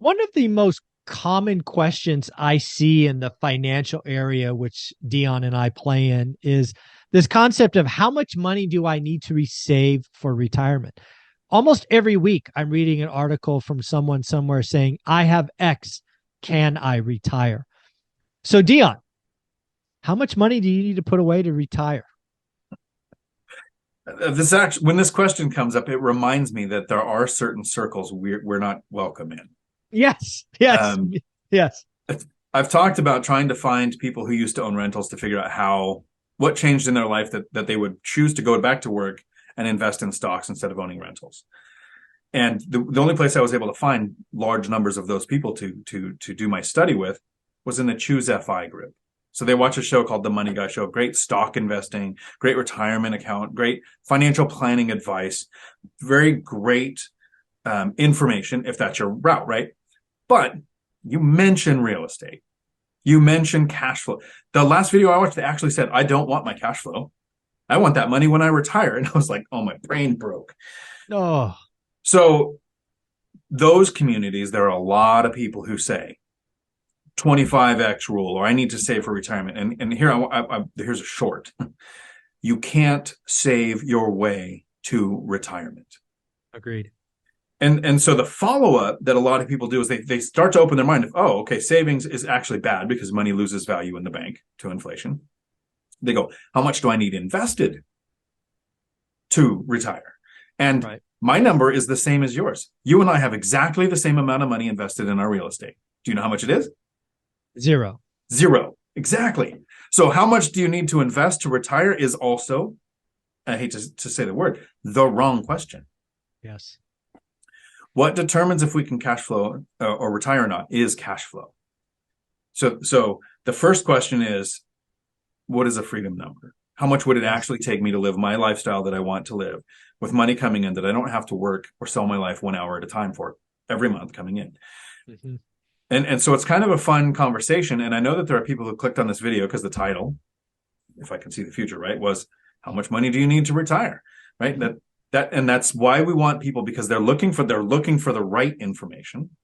One of the most common questions I see in the financial area, which Dion and I play in, is this concept of how much money do I need to save for retirement? Almost every week, I'm reading an article from someone somewhere saying, I have X. Can I retire? So, Dion, how much money do you need to put away to retire? This actually, when this question comes up, it reminds me that there are certain circles we're not welcome in. Yes, yes, Um, yes. I've talked about trying to find people who used to own rentals to figure out what changed in their life that they would choose to go back to work and invest in stocks instead of owning rentals. And the only place I was able to find large numbers of those people to do my study with was in the Choose FI group. So they watch a show called The Money Guy Show, great stock investing, great retirement account, great financial planning advice, very great information if that's your route, right? But you mention real estate. You mention cash flow. The last video I watched, they actually said, I don't want my cash flow. I want that money when I retire. And I was like, oh, my brain broke. Oh, So those communities, there are a lot of people who say 25x rule, or I need to save for retirement. And here, here's a short. You can't save your way to retirement. agreed. And so the follow-up that a lot of people do is they start to open their mind of, oh, okay, savings is actually bad because money loses value in the bank to inflation. They go, how much do I need invested to retire? And Right. my number is the same as yours. You and I have exactly the same amount of money invested in our real estate. Do you know how much it is? Zero. Zero. Exactly. So how much do you need to invest to retire is also, I hate to say the word, the wrong question. Yes. What determines if we can cash flow or retire or not is cash flow. So the first question is, what is a freedom number? How much would it Yes. actually take me to live my lifestyle that I want to live with money coming in that I don't have to work or sell my life 1 hour at a time for every month coming in? Mhm. And so it's kind of a fun conversation. And I know that there are people who clicked on this video because the title, if I can see the future, right, was how much money do you need to retire? Right. And that's why we want people, because they're looking for the right information.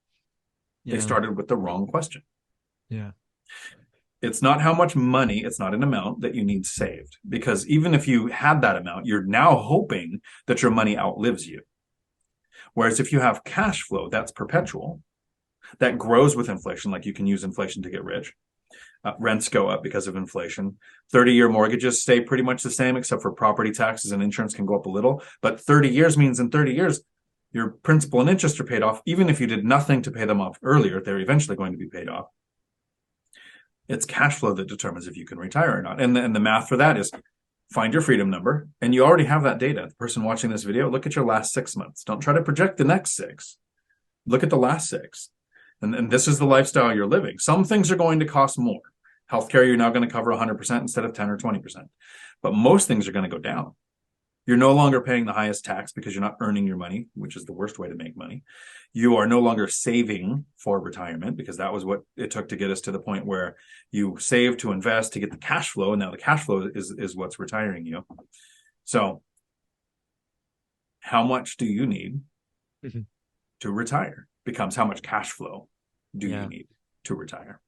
They Yeah. started with the wrong question. Yeah. It's not how much money, it's not an amount that you need saved. Because even if you had that amount, you're now hoping that your money outlives you. Whereas if you have cash flow, that's perpetual, that grows with inflation, like you can use inflation to get rich. Rents go up because of inflation. 30-year mortgages stay pretty much the same, except for property taxes and insurance can go up a little. But 30 years means in 30 years, your principal and interest are paid off. Even if you did nothing to pay them off earlier, they're eventually going to be paid off. It's cash flow that determines if you can retire or not. And the math for that is find your freedom number. And you already have that data. The person watching this video, look at your last 6 months. Don't try to project the next 6. Look at the last 6. And this is the lifestyle you're living. Some things are going to cost more. Healthcare, you're now going to cover 100% instead of 10 or 20%. But most things are going to go down. You're no longer paying the highest tax because you're not earning your money, which is the worst way to make money. You are no longer saving for retirement because that was what it took to get us to the point where you save to invest to get the cash flow. And now the cash flow is what's retiring you. So how much do you need Mhm. to retire becomes how much cash flow do you Yeah. need to retire?